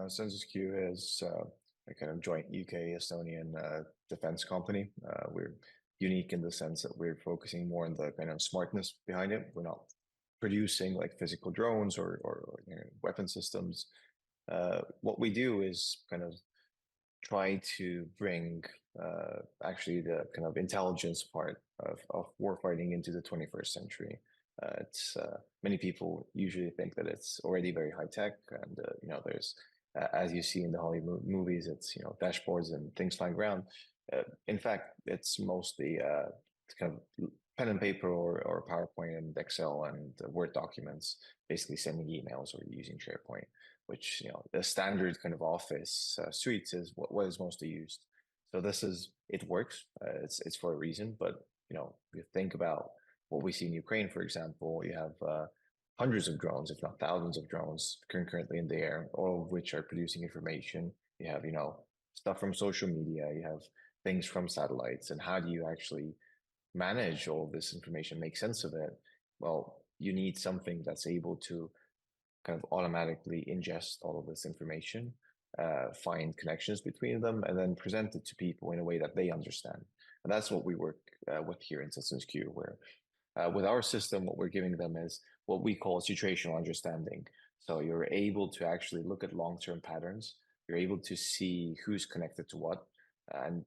SensusQ is a kind of joint UK-Estonian defense company. We're unique in the sense that we're focusing more on the kind of smartness behind it. We're not producing like physical drones or weapon systems. What we do is kind of try to bring actually the kind of intelligence part of warfighting into the 21st century. It's many people usually think that it's already very high tech, and there's as you see in the Hollywood movies, it's dashboards and things flying around. In fact, it's mostly kind of pen and paper or PowerPoint and Excel and Word documents, basically sending emails or using SharePoint, which the standard kind of office suites is what is mostly used. So it works. It's for a reason, but you think about what we see in Ukraine, for example. You have hundreds of drones, if not thousands of drones currently in the air, all of which are producing information. You have stuff from social media, you have things from satellites, and how do you actually manage all of this information, make sense of it? Well, you need something that's able to kind of automatically ingest all of this information, find connections between them, and then present it to people in a way that they understand. And that's what we work with here in SensusQ, where with our system, what we're giving them is what we call situational understanding. So you're able to actually look at long-term patterns. You're able to see who's connected to what, and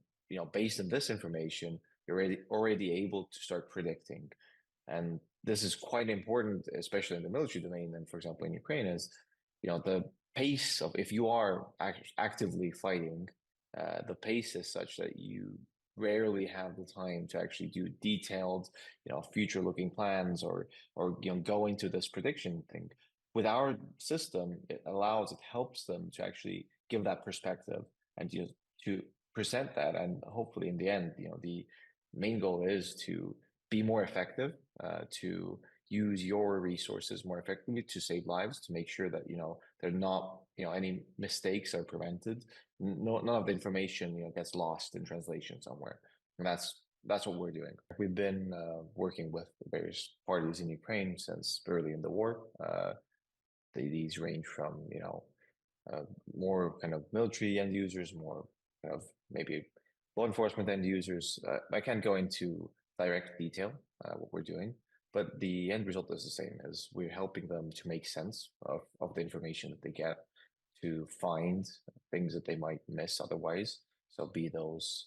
based on this information, you're already able to start predicting. And this is quite important, especially in the military domain. And for example, in Ukraine, is the pace of, if you are actively fighting, the pace is such that you rarely have the time to actually do detailed, future-looking plans or go into this prediction thing. With our system, it helps them to actually give that perspective and to present that, and hopefully in the end, the main goal is to be more effective, to use your resources more effectively to save lives, to make sure that they're not any mistakes are prevented, none of the information gets lost in translation somewhere. And that's what we're doing. We've been working with various parties in Ukraine since early in the war. These range from more kind of military end users, more kind of maybe law enforcement end users. I can't go into direct detail what we're doing, but the end result is the same, as we're helping them to make sense of the information that they get, to find things that they might miss otherwise. So be those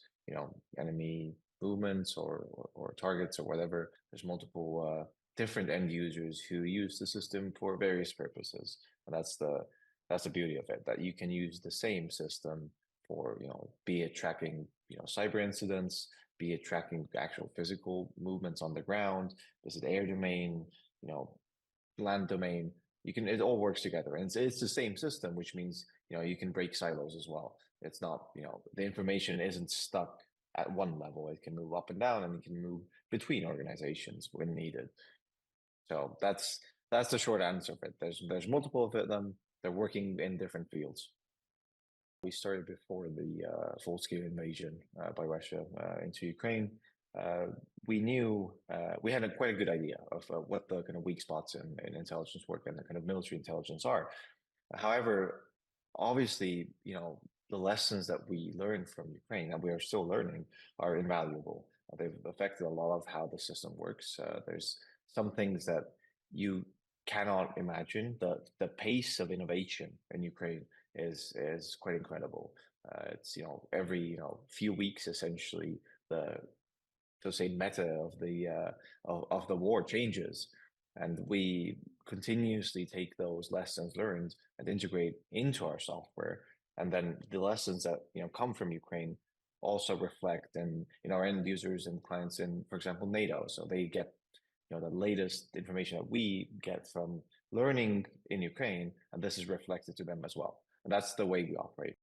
enemy movements or targets or whatever. There's multiple different end users who use the system for various purposes, and that's the beauty of it, that you can use the same system for be it tracking cyber incidents, be it tracking actual physical movements on the ground, is it air domain, land domain. It all works together, and it's the same system, which means you can break silos as well. It's not the information isn't stuck at one level. It can move up and down, and it can move between organizations when needed. So that's the short answer of it. There's multiple of them. They're working in different fields. We started before the full-scale invasion by Russia into Ukraine. We knew we had quite a good idea of what the kind of weak spots in intelligence work and the kind of military intelligence are. However, obviously, the lessons that we learned from Ukraine, and we are still learning, are invaluable. They've affected a lot of how the system works. There's some things that you cannot imagine. The pace of innovation in Ukraine is quite incredible. It's every few weeks, essentially, the meta of the war changes, and we continuously take those lessons learned and integrate into our software. And then the lessons that come from Ukraine also reflect in our end users and clients in, for example, NATO. So they get the latest information that we get from learning in Ukraine, and this is reflected to them as well. And that's the way we operate.